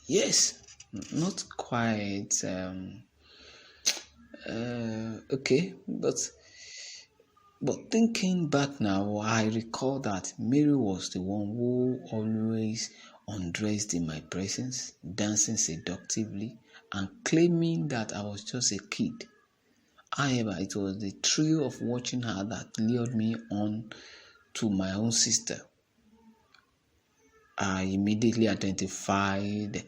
Yes, not quite. Okay, but thinking back now, I recall that Mary was the one who always undressed in my presence, dancing seductively, and claiming that I was just a kid. However, it was the thrill of watching her that lured me on to my own sister. I immediately identified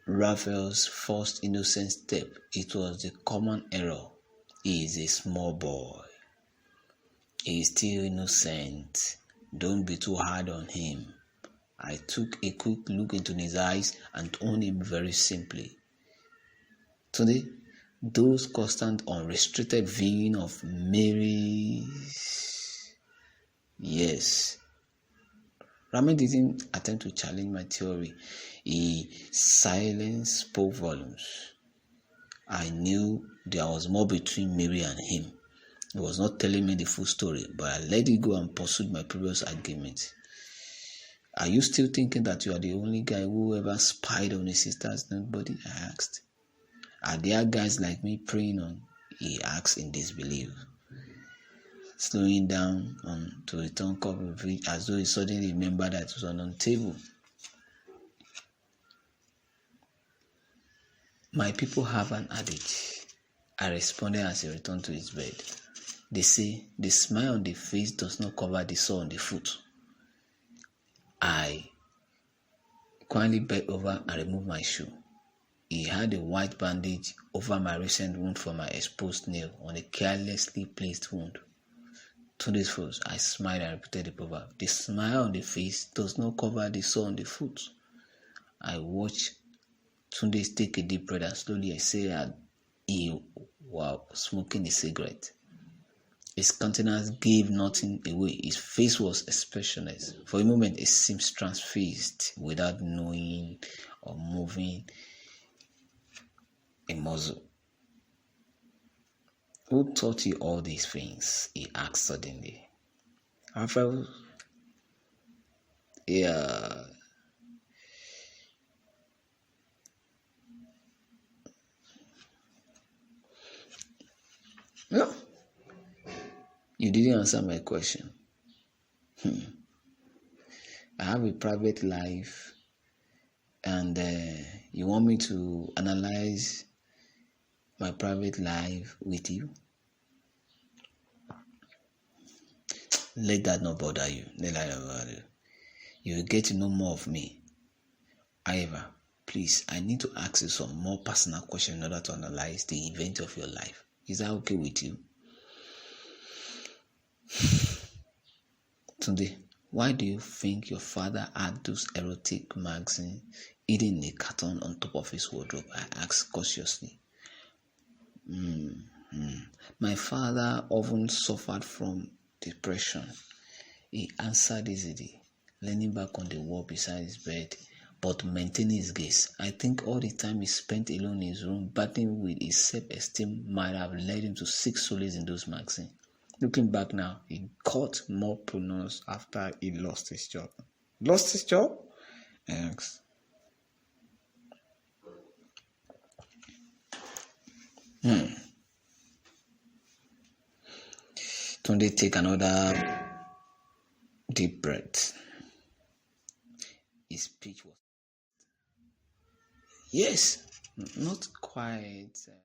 Raphael's first innocent step. It was the common error. He is a small boy. He is still innocent. Don't be too hard on him. I took a quick look into his eyes and told him very simply. Today, those constant unrestricted viewing of Mary's. Yes. Ramen didn't attempt to challenge my theory. He silence spoke volumes. I knew there was more between Mary and him. He was not telling me the full story, but I let it go and pursued my previous argument. Are you still thinking that you are the only guy who ever spied on his sister's nobody? I asked. Are there guys like me preying on? He asked in disbelief, slowing down to return cup of it as though he suddenly remembered that it was on the table. My people have an adage, I responded as he returned to his bed. They say the smile on the face does not cover the sore on the foot. I quietly bent over and removed my shoe. He had a white bandage over my recent wound from my exposed nail on a carelessly placed wound. Tunde's face, I smiled and repeated the proverb. The smile on the face does not cover the sore on the foot. I watched Tunde take a deep breath and slowly exhaled while smoking a cigarette. His countenance gave nothing away. His face was expressionless. For a moment, it seemed transfixed without knowing or moving a muscle. Who taught you all these things? He asked suddenly. Raphael, yeah. No, you didn't answer my question. I have a private life, and you want me to analyze my private life with you? Let that not bother you. Let that not bother you. You will get to know more of me. However, please, I need to ask you some more personal questions in order to analyze the event of your life. Is that okay with you? Tunde, why do you think your father had those erotic magazines hidden in a carton on top of his wardrobe? I asked cautiously. My father often suffered from depression. He answered easily, leaning back on the wall beside his bed, but maintaining his gaze. I think all the time he spent alone in his room battling with his self-esteem might have led him to seek solace in those magazines. Looking back now, it got more pronounced after he lost his job. Lost his job? I asked. Tunde take another deep breath. His speech was yes, not quite.